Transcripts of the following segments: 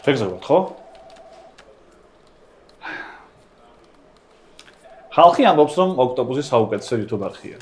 შეგზავთ, ხო? ხალხი ამბობს, რომ ოქტოპუსი საუკეთესო YouTube არხია.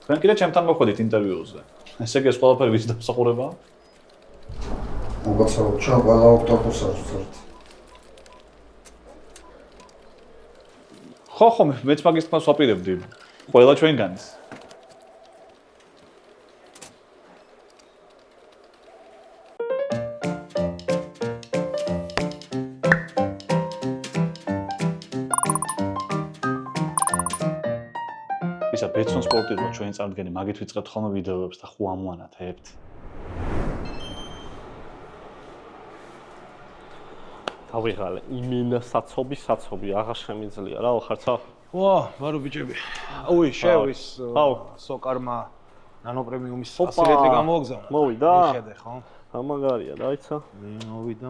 თქვენ კიდე ჩემთან მოხვედით ინტერვიუზე. ესე იგი ეს ყველაფერი ვის დამსახურებაა? მოგაცავთ, ჩვენ ყველა ოქტოპუსს ვწერთ. ხო, მეც მაგის თქმას ვაპირებდი. ყველა ჩვენგანის. ისა ბეცონ სპორტირება ჩვენი წარდგენი მაგით ვიწყებთ ხოლმე ვიდეოებს და ხო ამوانათებთ. თავიღალე იმინა საცობი აღარ შემიძლია რა ხარცა? ვა, ვარო ბიჭები. ой, შევის სოკარმა ნანო პრემიუმის 100 ლიტრი გამოგზავნა. მოვიდა? მიხედე, ხო? ამაგარია, დაიცა. მოვიდა.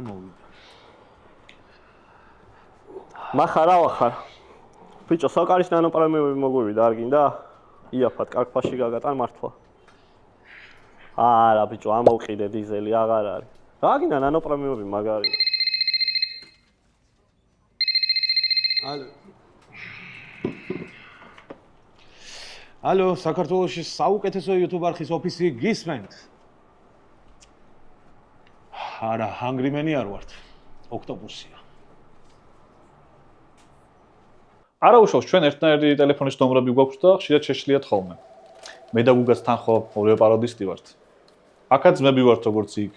მახარ რა ვახარ? ბიჭო, სოკარის ნანო პრემიუმი მოგვივიდა, არ გინდა? იაფად, კარგფაში გაგატან მართლა. არა, ბიჭო, ამოვყიდე დიზელი, აღარ არის. რა გინდა ნანო პრემიუმი მაგარია. ალო, საქართველოში საუკეთესო YouTube არხის ოფისი გისმენთ? არა, ჰანგრიმენი არ ვართ. ოქტოპუსია. არა უშავს ჩვენ ერთნაირი ტელეფონის ნომრები გვაქვს და ხშირად შეშლიათ ხოლმე. მე და გუგაც თან ხო ორივე პაროდისტი ვართ. აქაც ძმები ვართ როგორც იქ.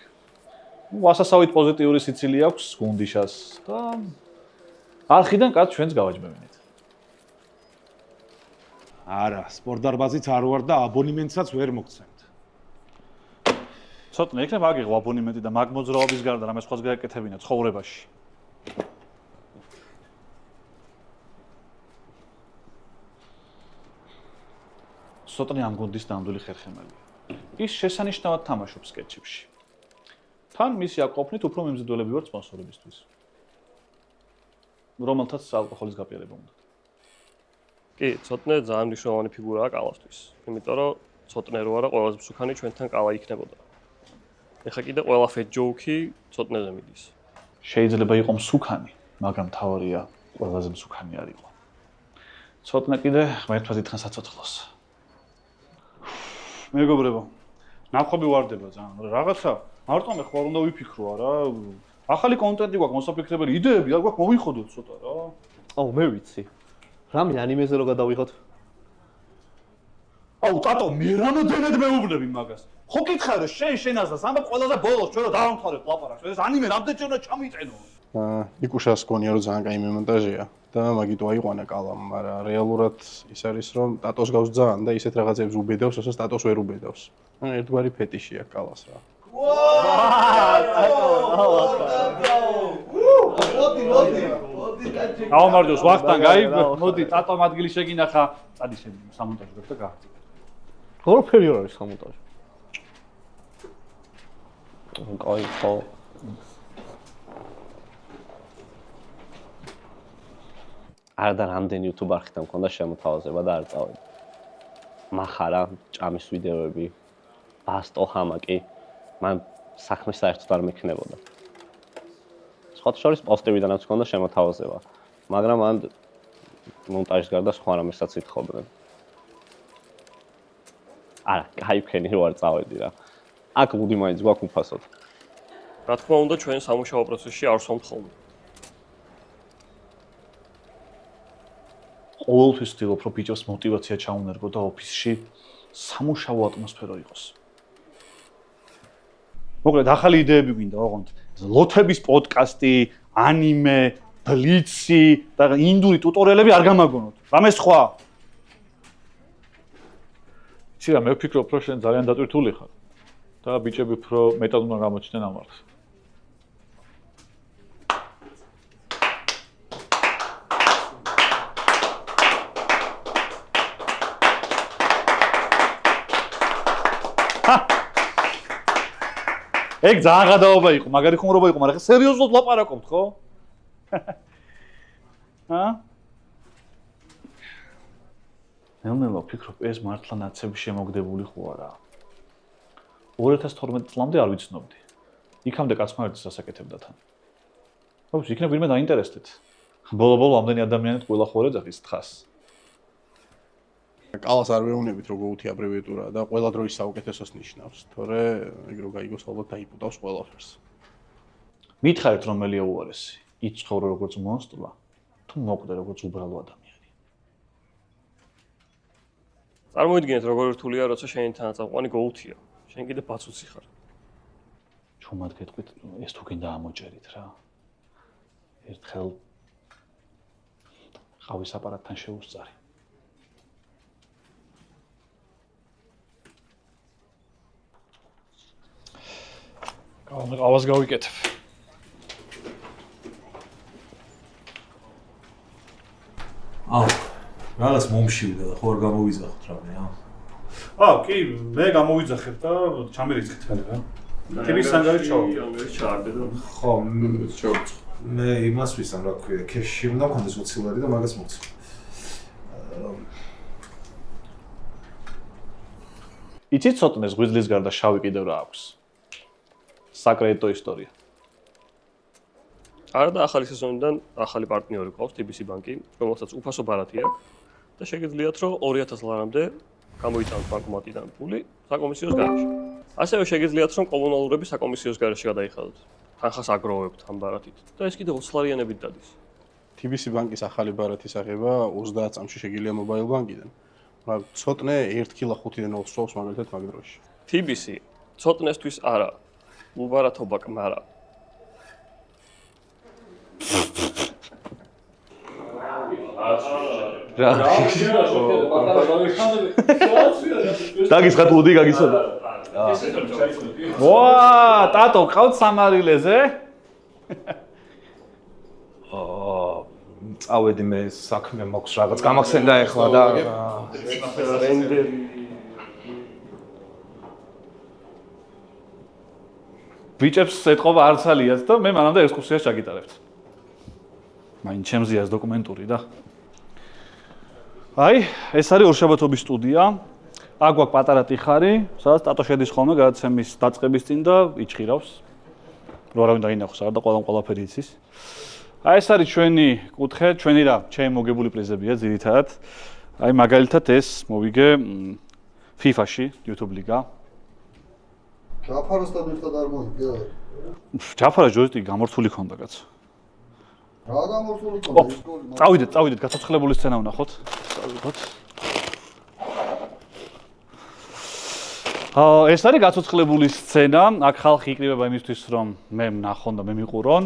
ასასავით პოზიტიური სიცილი აქვს გუნდიშას და არხიდან კაც ჩვენს გავაჯმევინეთ. არა, სპორტ დარბაზიც არ ვარ და აბონემენტსაც ვერ მოგცემთ. ცოტნე იქნებ აგიღო აბონემენტი და მაგ მოძრაობის გარდა რამე სხვას გაეკეთებინა ცხოვრებაში. ცოტნე ამ გუნდის ნამდვილი ხერხემალია. ის შესანიშნავად თამაშობს სკეჩებში. თან მისი აკოფნით უფრო მიმზიდველები ვართ სპონსორებისთვის. რომელთაც ალკოჰოლის გაპიარება უნდა. კი, ცოტნე ძალიან მნიშვნელოვანი ფიგურაა კალასთვის. იმიტომ რომ ცოტნე რო არა ყველაზე მსუქანი ჩვენთან კალა იქნებოდა. ეხა კიდე ყველა fat joke-ი ცოტნეზე მიდის. შეიძლება იყოს მსუქანი, მაგრამ თავარია ყველაზე მსუქანი არ იყო. ცოტნე კიდე ღმერთმა დიდხანს აცოცხლოს. მეგობრებო, ნახობი ვარდება ძალიან. რაღაცა მარტო მე ხوار უნდა ვიფიქრო არა. ახალი კონტენტი გვაქვს, მოსაფიქრებელი იდეები არ გვაქვს, მოვიხოდოთ ცოტა რა. აუ, მე ვიცი. რამე ანიმეზე რო გადავიღოთ? აუ, ტატო, მე რამოდენად მეუბნები მაგას. ხო კითხარ შენ აზრს, ამბობ ყველაზე ბოლოს ჩვენ რო დავამთავრებთ ლაპარაკს. ეს ანიმე რამდენჯერ უნდა ჩამიწენო? იკუშას გონია რომ ძალიან კაი მონტაჟია და მაგით აიყვანა კალამ, მაგრამ რეალურად ის არის რომ ტატოს გავს ძალიან და ისეთ რაღაცებს უბედავს, რასაც ტატოს ვერ უბედავს. ერთგვარი ფეტიშია კალას რა. აუმარჯოს ვახტანგ გაიგო, მოდი ტატომ ადგილი შეგინახა, წადი სამონტაჟო და გააღწია. ყველაფერი არ არის სამონტაჟო. კაი, ხო. არა და რამდენი YouTube არხიდან მქონდა შემოთავაზება და არ წავედი. მახარა, ჭამის ვიდეოები, ბასტო ჰამაკი, მან საქმე საერთოდ არ მექნებოდა. სხვათა შორის პოსტებიდანაც მქონდა შემოთავაზება, მაგრამ მან მონტაჟის გარდა სხვა რამესაც ითხოვდნენ. არა, კაი ვქენი რო არ წავედი რა. აქ გუდი მაინც გვაქვს უფასოდ. რა თქმა უნდა, ჩვენ სამუშაო პროცესში არ ვსვამთ ხოლმე. ყოველთვის ვცდილობ, რომ ბიჭებს мотиваცია ჩაუნერგო და ოფისში სამუშაო ატმოსფერო იყოს. მოკლედ, ახალი იდეები გვინდა, ოღონდ ლოთების პოდკასტი, ანიმე, ბლიცი და ინდური ტუტორიალები არ გამაგონოთ. რამე სხვა? იცი რა, მე ვფიქრობ, რომ შენ ძალიან დატვირთული ხარ და ბიჭები უფრო მეტად უნდა გამოჩნდნენ ამ არხზე. ეგ ძალიან გადაობა იყო, მაგარი ხუმრობა იყო, მაგრამ სერიოზულად ლაპარაკობთ, ხო? მე ვფიქრობ, ეს მართლა ნაცები შემოგდებული ხო არა. 2012 წლამდე არ ვიცნობდი. იქამდე კაცმა ერთს ასაკეთებდა თან. აუს იქნებ ვინმე დაინტერესდეთ. ბოლო-ბოლო ამდენი ადამიანით ყველა ხო არ ეძახის თხას. კალას არ ვეუბნებით რომ GOAT აბრევიატურა და ყველა დროის საუკეთესოს ნიშნავს, თორე ეგ რო გაიგოს ალბათ დაიპუტავს ყველაფერს. მითხარით რომელია უარესი? იცხოვრო როგორც მონსტრა, თუ მოკვდე როგორც უბრალო ადამიანი. წარმოიდგინეთ როგორ რთულია როცა შენი თანაწამყვანი GOAT-ია. შენ კიდე ბაცუცი ხარ. ჩუმად გეტყვით, ეს თუ გინდა ამოჭერით რა. ერთხელ ყავის აპარატთან შეუსწარი. ყავს გავიკეთებ. რაღაც მომშივდა და ხო არ გამოვიძახოთ რამე, კი, მე გამოვიძახებ და ჩამერიცხეთ ხელი რა. ტიპის სანგარი ჩავარდე. ხო, მე იმას ვისამ რა ქვია, ქეში უნდა მქონდეს 20 ლარი და მაგას მოვცე. იცით ცოტნეს ღვიძლის გარდა შავი კიდევ რა აქვს? საკრედიტო ისტორია. არა და ახალი სეზონიდან ახალი პარტნიორი ყავს TBC ბანკი, რომელსაც უფასო ბარათი აქვს და შეგიძლიათ რომ 2000 ლარამდე გამოიტანოთ ბანკომატიდან ფული საკომისიოს გარეშე. ასევე შეგიძლიათ რომ კომუნალურები საკომისიოს გარეშე გადაიხადოთ. თანხას აგროვებთ ამ ბარათით და ეს კიდე 20 ლარიანებით დადის. TBC ბანკის ახალი ბარათის აღება 30 წამში შეგიძლია მობაილ ბანკიდან. მაგრამ ცოტნე 1 კილა 5-დან 20 სვავს მაგალითად მაგ დროში. TBC ცოტნესთვის არა, უბარათობა კმარა. დაგისხათ ლუდი გაგიცოდა. ვა, ტატო, ყავთ სამარილეზე? წავედი მე საქმე მაქვს რაღაც გამახსენდა ეხლა და ბიჭებს ეთყობა არც ალიათ და მე მანამდე ექსკურსიას ჩაგიტარებთ. მაინც ჩემზეა დოკუმენტური და აი, ეს არის ორშაბათობის სტუდია. აქ გვაქვს პატარა ტიხარი, სადაც ტატო შედის ხოლმე გადაცემის დაწყების წინ და იჩხირავს. რო არავინ დაინახოს, არა და ყველაფერი იცის. აი, ეს არის ჩვენი კუთხე, ჩვენი რა, ჩემი მოგებული პრიზებია ძირითადად. აი, მაგალითად ეს მოვიგე FIFA-ში, YouTube ლიგა. ჯაფაროსთან ერთად არ მოიგე? ჯაფარა ჯოისტიკი გამორთული ქონდა კაცო. რა გამორთული ქონდა ის გოლი? წავიდეთ, გაცოცხლებული სცენა ვნახოთ. წავიდეთ. ეს არის გაცოცხლებული სცენა. აქ ხალხი იკრიბება იმისთვის, რომ მე ვნახონ და მე მიყურონ.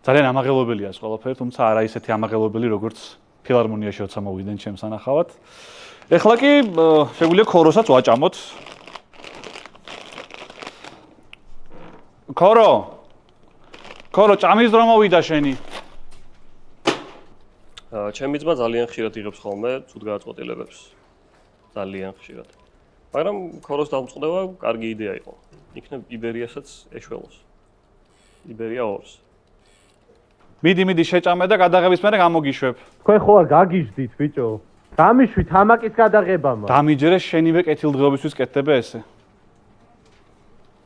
ძალიან ამაღელვებელია ეს ყველაფერი, თუმცა არა ისეთი ამაღელვებელი, როგორც ფილარმონიაში როცა მოვიდნენ ჩემს ანახავად. ეხლა კი შეგვიძლია ქოროსაც ვაჭამოთ. ქორო, ჭამის დრო მოვიდა შენი. ჩემი ძმა ძალიან ხშირად იღებს ხოლმე ცუდ გადაწყვეტილებებს. ძალიან ხშირად. მაგრამ ქოროს დამწყდება კარგი იდეა იყო. იქნებ იბერიასაც ეშველოს. იბერია 2-ს. მიდი შეჭამე და გადაღების მერე გამოგიშვებ. თქვენ ხო არ გაგიჟდით ბიჭო? დამიშვით ამაკის გადაღებამა. დამიჯერე შენივე კეთილდღეობისთვის კეთდება ესე.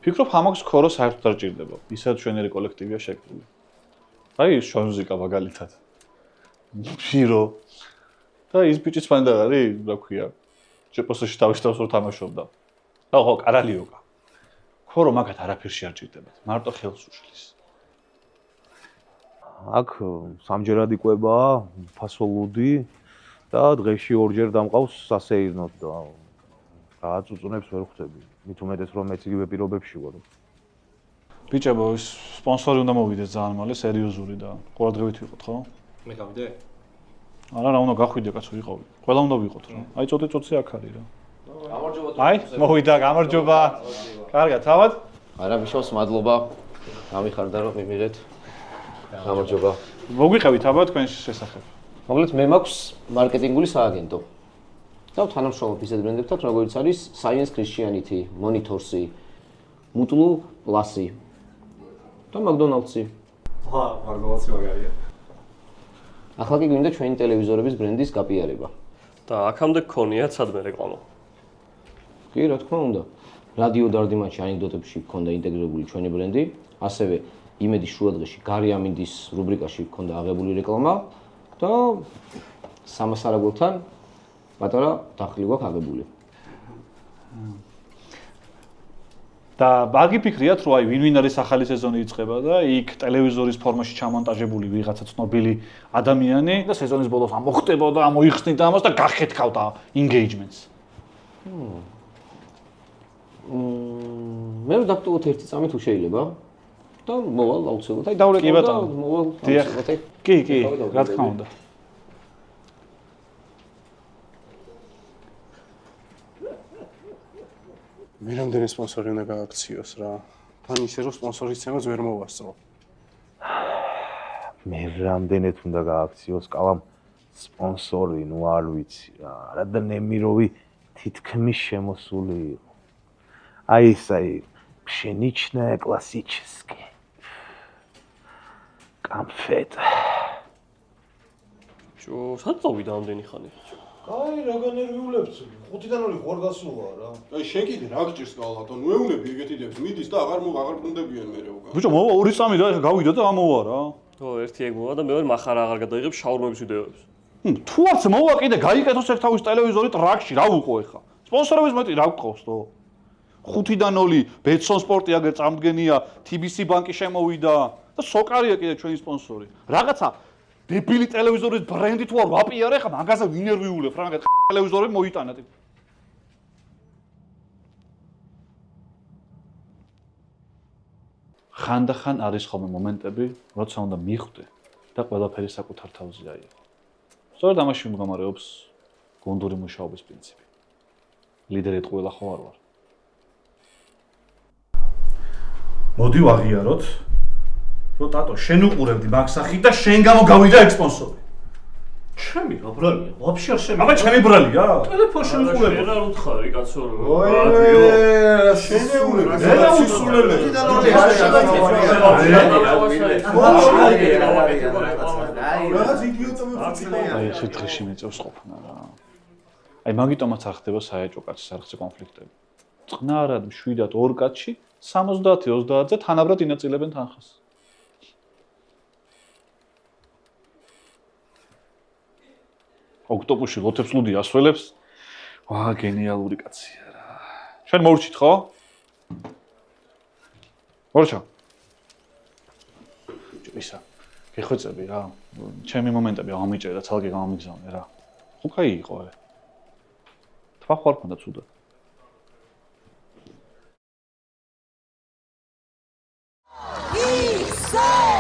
ფიქრობ ამაქვს ქორო საერთოდ არ ჭირდება. ისაც ჩვენერი კოლექტივია შექმნილი. აი შონზიკა მაგალითად. ჟირო. და ის ბიჭიც მანდ არის, რა ქვია. შეპოსტში თავის თავს რო თამაშობდა. ხო, კარალიოკა. ქორო მაგათ არაფერში არ ჭირდებათ. მარტო ხელს უშლის. აქ სამჯერად იყვება ფასოლუდი და დღეში ორჯერ დამყავს სასეირნოდ და გააწუწუნებს ვერ ხვდები. მით უმეტეს რომ მეც იგივე პირობებში ვარ. ბიჭებო, ის სპონსორი უნდა მოვიდეს ძალიან მალე, სერიოზული და ყურადღებით ვიყოთ, ხო? მე გავიდე? არა, რა უნდა გახვიდე კაცო ვიყავი. ყველა უნდა ვიყოთ რა. აი წოდე აქ არის რა. გამარჯობა. აი, მოვიდა, გამარჯობა. კარგად, თავად? არა, მიშოს მადლობა. გამიხარდა რომ მიმიღეთ. გამარჯობა. მოგვიყევით აბა თქვენს შესახებ. მოგლეთ მე მაქვს მარკეტინგული სააგენტო. და თანამშრომლობ ისეთ ბრენდებთან, როგორც არის Science Christianity, Monitors-ი, Mutlu Plus-ი და McDonald's-ი. McDonald's-ი მაგარია. ახლა კი გვინდა ჩვენი ტელევიზორების ბრენდის გაპიარება. და აქამდე გქონიათ სადმე რეკლამა. კი, რა თქმა უნდა. რადიო დარდიმანში ანეკდოტებში გქონდა ინტეგრირებული ჩვენი ბრენდი, ასევე იმედის შუადღეში გარი ამინდის რუბრიკაში ქონდა აღებული რეკლამა და სამასარაგლოთან პატარა დახილი გვაქვს აღებული. და ბაგი ფიქრიათ, რომ აი ვინ არის ახალი სეზონი იწყება და იქ ტელევიზორის ფორმაში ჩამონტაჟებული ვიღაცა ცნობილი ადამიანი და სეზონის ბოლოს ამოხტებოდა, ამოიხსნიდა ამას და გახეთქავდა engagement-ს. მე რომ დავტოვოთ ერთი წამი თუ შეიძლება და მოვალ აუცილებლად. აი დავრეკავ და მოვალ აუცილებლად. კი, რა თქმა უნდა. მე რამდენი სპონსორი უნდა გააქციოს რა. თან ისე რომ სპონსორის ცემაც ვერ მოვასწრო. მე რამდენად უნდა გააქციოს კალამ სპონსორი, ნუ არ ვიცი რა. რა და ნემიროვი თითქმის შემოსული იყო. აი ეს пшеничная классическая. Конфет. შო, სად წავიდა ამდენი ხანი? აი, რაგან ნერვიულებს. 5-დან 2 ხوار გასულა რა. აი შენ კიდე რა გჭირს კალათო? ნუ ეუნები ეგეთი დებს მიდის და აღარ ბრუნდებიან მერე უკან. ბიჭო, მოვა 2 წამი და გავიდა და ამოვა რა. ო, ერთი ეგ მოვა და მეორე מחარ აღარ გადაიღებ შაურმების ვიდეოებს. თუ არც მოვა კიდე გაიკეთოს ერთ თავის ტელევიზორი ტრაქში, რა ვუყო ეხა? სპონსორების მეტი რა გყავს თო? 5-დან 2 ბეტსონ სპორტი აგერ წამდგენია, TBC ბანკი შემოვიდა და სოკარია კიდე ჩვენი სპონსორი. რაღაცა დებილი ტელევიზორის ბრენდი თუ არ ვაპიარე, ხა მაგაზე ვინერვიულებ რა, მაგათ ტელევიზორები მოიტანათ. ხანდახან არის ხოლმე მომენტები, როცა უნდა მიხვდე და ყველაფერი საკუთარ თავზე აიღო. სწორედ ამაში მდგომარეობს გუნდური მუშაობის პრინციპი. ლიდერი ყველა ხო არ ვარ. მოდი ვაღიაროთ, რომ ტატო შენ უყურებდი მაგ სახით და შენ გამო გავიდა ეგ სპონსორი. ჩემი რა ბრალია? ვაფშე არ შემი. აბა ჩემი ბრალია? ტელეფონში უყურებ. შენ არ უთხარი კაცო რომ. ოე, შენ ეუნები. რა სისულელე. რაღაც იდიოტი მოწიწნეა. აი ეს დღეში მეწევს ყოფნა რა. აი მაგიტომაც არ ხდება საეჭო კაცის არხზე კონფლიქტები. წყნარად მშვიდად ორ კაცში 70-30-ზე თანაბრად ინაწილებენ თანხას. ოქტოპუსში ლოთებს ლუდი ასველებს. ვა, გენიალური კაცია რა. შენ მორჩით ხო? მორჩა. ისა, გეხვეწები რა. ჩემი მომენტები ამიჭერე და ცალკე გამომიგზავნე რა. ხო კაი იყო ე. თქვა ხوار ქონდა ცუდად. Isa!